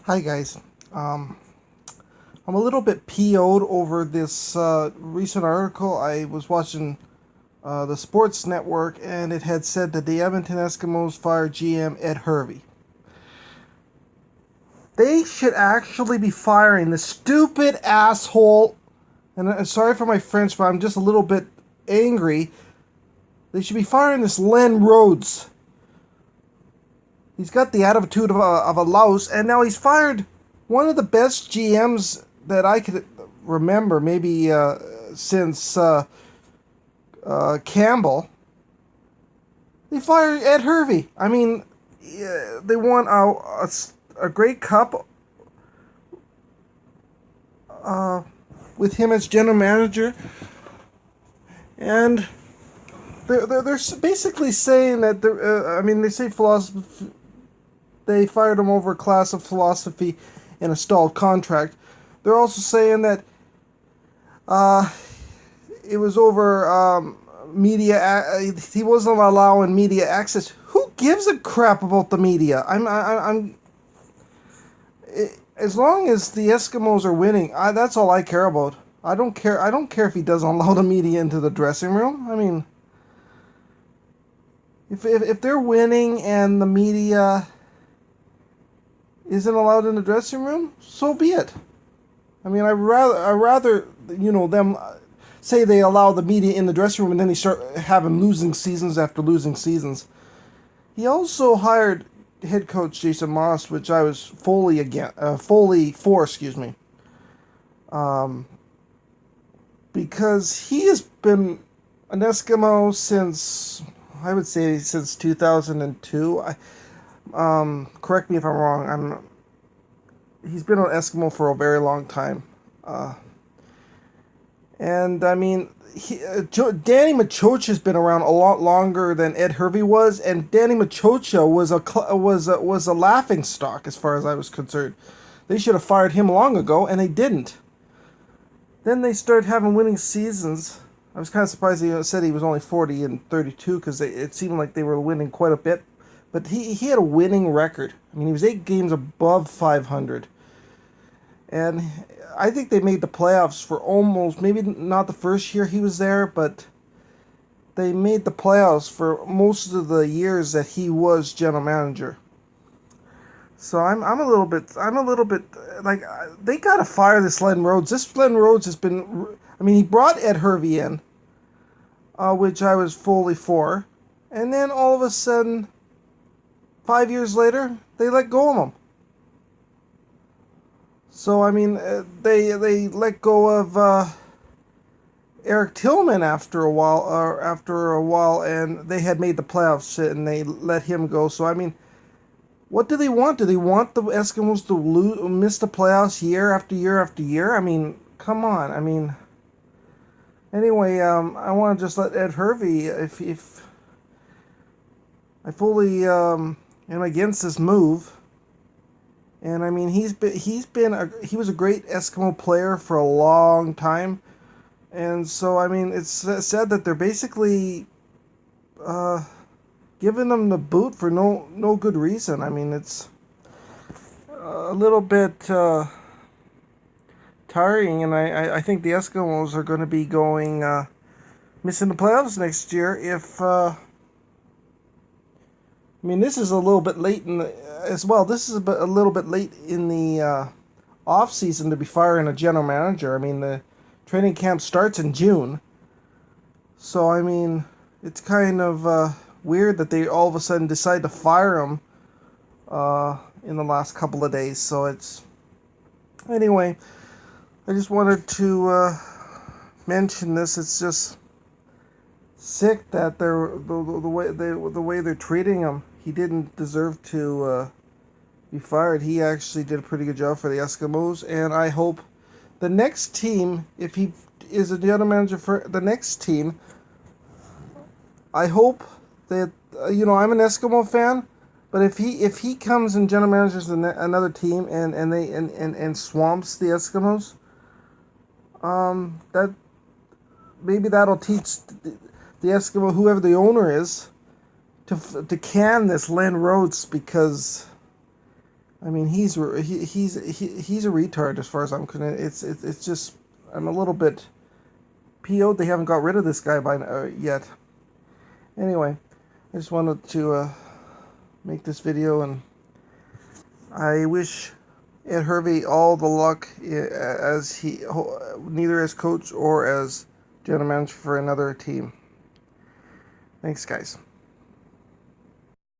Hi guys. Um, I'm a little bit PO'd over this recent article. I was watching the Sports Network, and it had said that the Edmonton Eskimos fired GM Ed Hervey. They should actually be firing the stupid asshole. And sorry for my French, but I'm just a little bit angry. They should be firing this Len Rhodes. He's got the attitude of a louse, and now he's fired one of the best GMs that I could remember, maybe since Campbell. They fired Ed Hervey. I mean, they won a great cup uh, with him as general manager, and they're basically saying that I mean, they say philosophy. They fired him over a class of philosophy and a stalled contract. They're also saying that uh, it was over media. He wasn't allowing media access. Who gives a crap about the media? As long as the Eskimos are winning, that's all I care about. I don't care. I don't care if he doesn't allow the media into the dressing room. I mean, if they're winning and the media isn't allowed in the dressing room, so be it. I mean, I rather them say they allow the media in the dressing room and then they start having losing seasons after losing seasons. He also hired head coach Jason Moss, which I was fully for, excuse me, because he has been an Eskimo since, I would say, since 2002. Correct me if I'm wrong. He's been an Eskimo for a very long time, and I mean, Danny Machocha has been around a lot longer than Ed Hervey was, and Danny Machocha was a laughing stock as far as I was concerned. They should have fired him long ago, and they didn't. Then they started having winning seasons. I was kind of surprised he said he was only 40 and 32 because it seemed like they were winning quite a bit. But he had a winning record. I mean, he was 8 games above 500. And I think they made the playoffs for almost, maybe not the first year he was there, but they made the playoffs for most of the years that he was general manager. So I'm a little bit like, they gotta fire this Len Rhodes. This Len Rhodes has been, I mean, he brought Ed Hervey in, which I was fully for, and then all of a sudden, 5 years later, they let go of him. So I mean, they let go of Eric Tillman after a while, and they had made the playoffs, and they let him go. So I mean, what do they want? Do they want the Eskimos to miss the playoffs year after year after year? I mean, come on. I mean, anyway, I want to just let Ed Hervey, if I fully am against this move. And I mean, he was a great Eskimo player for a long time, and so I mean, it's said that they're basically giving them the boot for no good reason. I mean, it's a little bit tiring, and I think the Eskimos are going to be going missing the playoffs next year if. I mean, this is a little bit late as well. This is a little bit late in the off season to be firing a general manager. I mean, the training camp starts in June, so I mean, it's kind of weird that they all of a sudden decide to fire him in the last couple of days. So it's anyway. I just wanted to mention this. It's just sick that the way they're treating him. He didn't deserve to be fired. He actually did a pretty good job for the Eskimos, and I hope the next team, if he is a general manager for the next team, I hope that I'm an Eskimo fan, but if he comes and general managers another team and swamps the Eskimos, that maybe that'll teach the Eskimo, whoever the owner is, to can this Len Rhodes, because I mean, he's a retard as far as I'm concerned. It's just I'm a little bit PO'd. They haven't got rid of this guy by yet. Anyway, I just wanted to make this video, and I wish Ed Hervey all the luck as neither as coach or as general manager for another team. Thanks, guys.